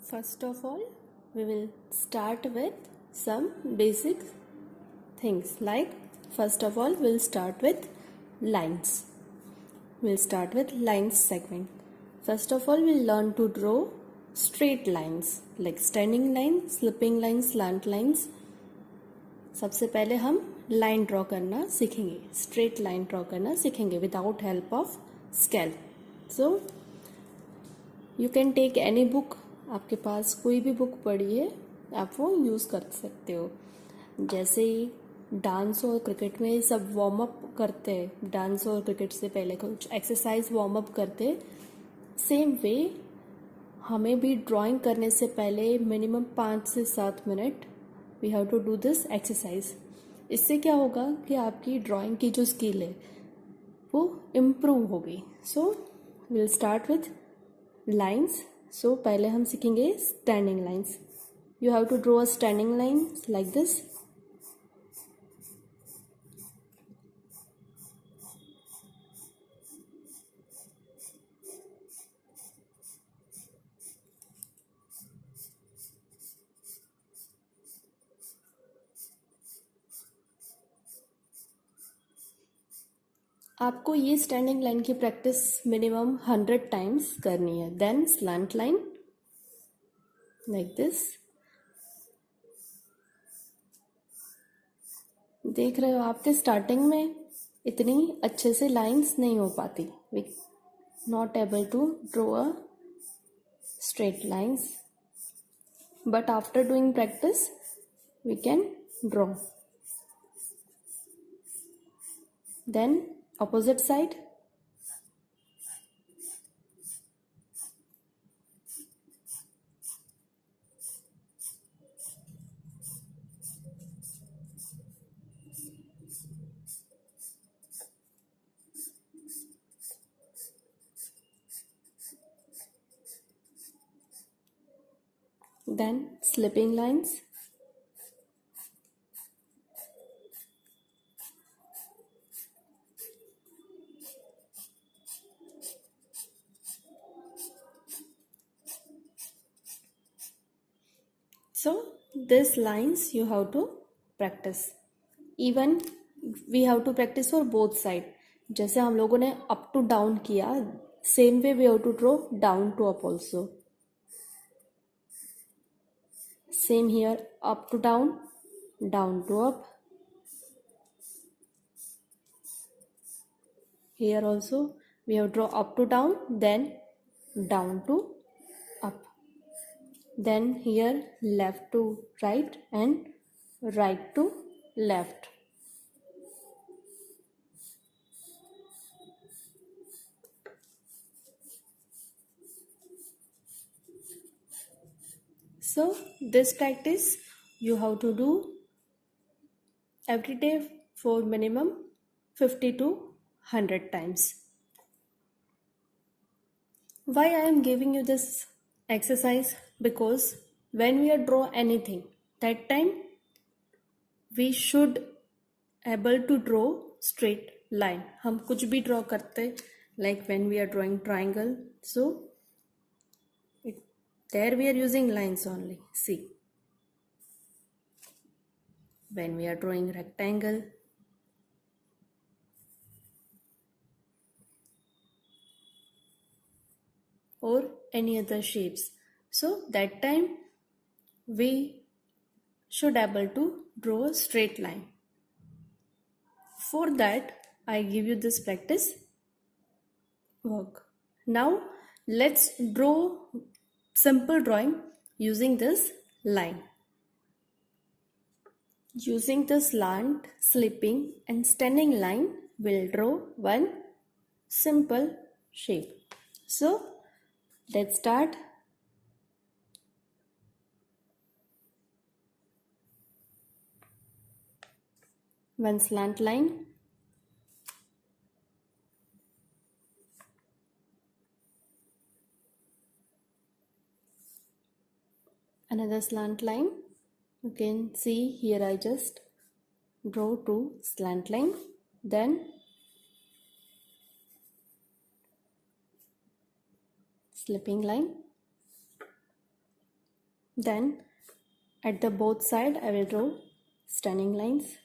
First of all, we will start with some basic things like first of all we'll start with lines. We'll start with lines segment. First of all, we'll learn to draw straight lines like standing line, slipping lines, slant lines. सबसे पहले हम line draw करना सीखेंगे, straight line draw करना सीखेंगे without help of scale. So you can take any book, आपके पास कोई भी बुक पड़ी है आप वो यूज़ कर सकते हो. जैसे डांस और क्रिकेट में सब वार्म अप करते हैं, डांस और क्रिकेट से पहले कुछ एक्सरसाइज वार्म अप करते, सेम वे हमें भी ड्राइंग करने से पहले मिनिमम 5 से 7 minute we have to do this exercise. इससे क्या होगा कि आपकी ड्राइंग की जो स्किल है वो इम्प्रूव होगी. So will start with lines. So पहले हम सीखेंगे standing lines. You have to draw a standing line like this. आपको ये स्टैंडिंग लाइन की प्रैक्टिस मिनिमम 100 टाइम्स करनी है. Then slant line like this. देख रहे हो आपके स्टार्टिंग में इतनी अच्छे से लाइंस नहीं हो पाती, we not able to draw a straight lines, but after doing practice we can draw. Then opposite side. Then slipping lines. So these lines you have to practice. Even we have to practice for both side. जैसे हम लोगों ने up to down किया, same way we have to draw down to up also. Same here, up to down, down to up. Here also we have to draw up to down, then down to up. Then here left to right and right to left. So this practice you have to do every day for minimum 50 to 100 times. Why I am giving you this exercise? Because when we draw anything, that time we should able to draw straight line. हम कुछ भी draw करते, like when we are drawing triangle, so there we are using lines only. See, when we are drawing rectangle, or any other shapes, so that time we should able to draw a straight line. For that I give you this practice work. Now let's draw simple drawing using this line. Using the slant, slipping and standing line, we'll draw one simple shape. So let's start. One slant line, another slant line. You can see here I just draw two slant line, then slipping line, Then at the both side I will draw stunning lines.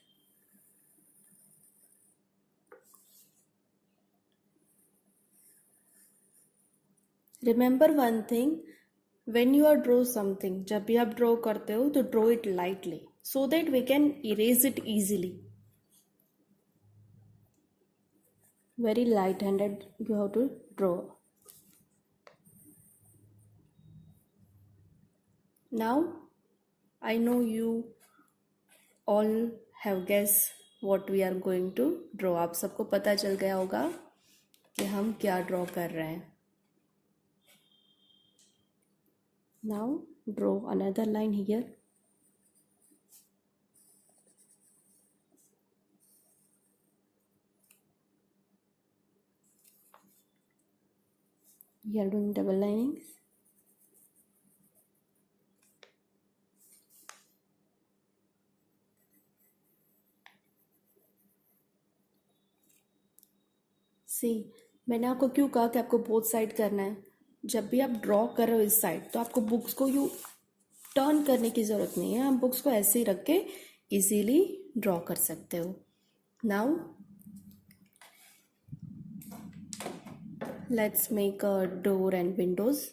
Remember one thing, when you are draw something, जब भी आप draw करते हो तो draw it lightly so that we can erase it easily. Very light handed you have to draw. Now I know you all have guessed what we are going to draw. आप सबको पता चल गया होगा कि हम क्या draw कर रहे हैं. Now draw another line here. We are doing double linings. सी, मैंने आपको क्यों कहा कि आपको बोथ साइड करना है. जब भी आप ड्रॉ कर रहे हो इस साइड तो आपको बुक्स को यू टर्न करने की ज़रूरत नहीं है. आप बुक्स को ऐसे ही रख के इजीली ड्रॉ कर सकते हो. Now let's make a door and Windows.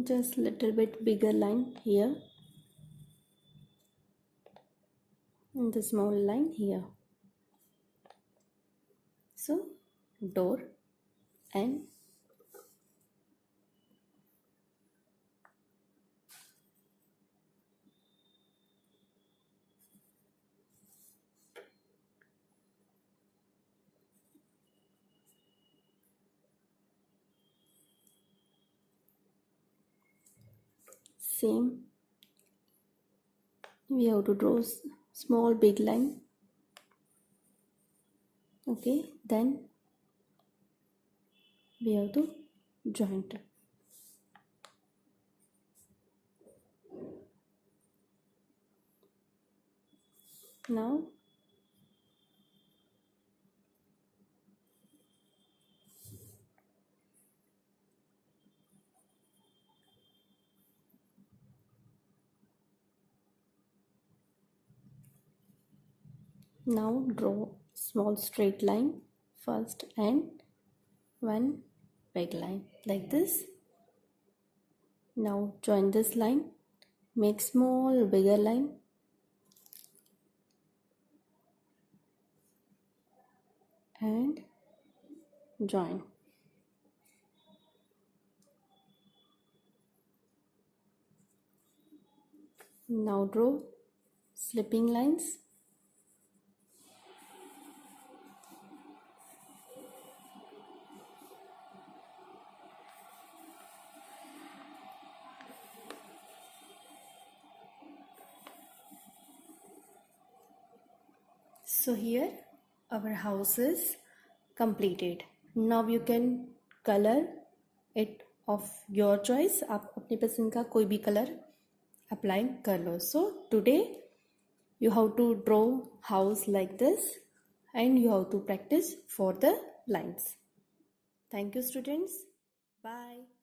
Just little bit bigger line here and the small line here. So door and same, we have to draw small big line. Okay, then we have to joint. Now draw small straight line first and one big line like this. Now join this line, make small bigger line and join. Now draw slipping lines. So here our house is completed. Now you can color it of your choice. आप अपनी पसंद का कोई भी colour apply कर लो. So today you have to draw house like this and you have to practice for the lines. Thank you students. Bye.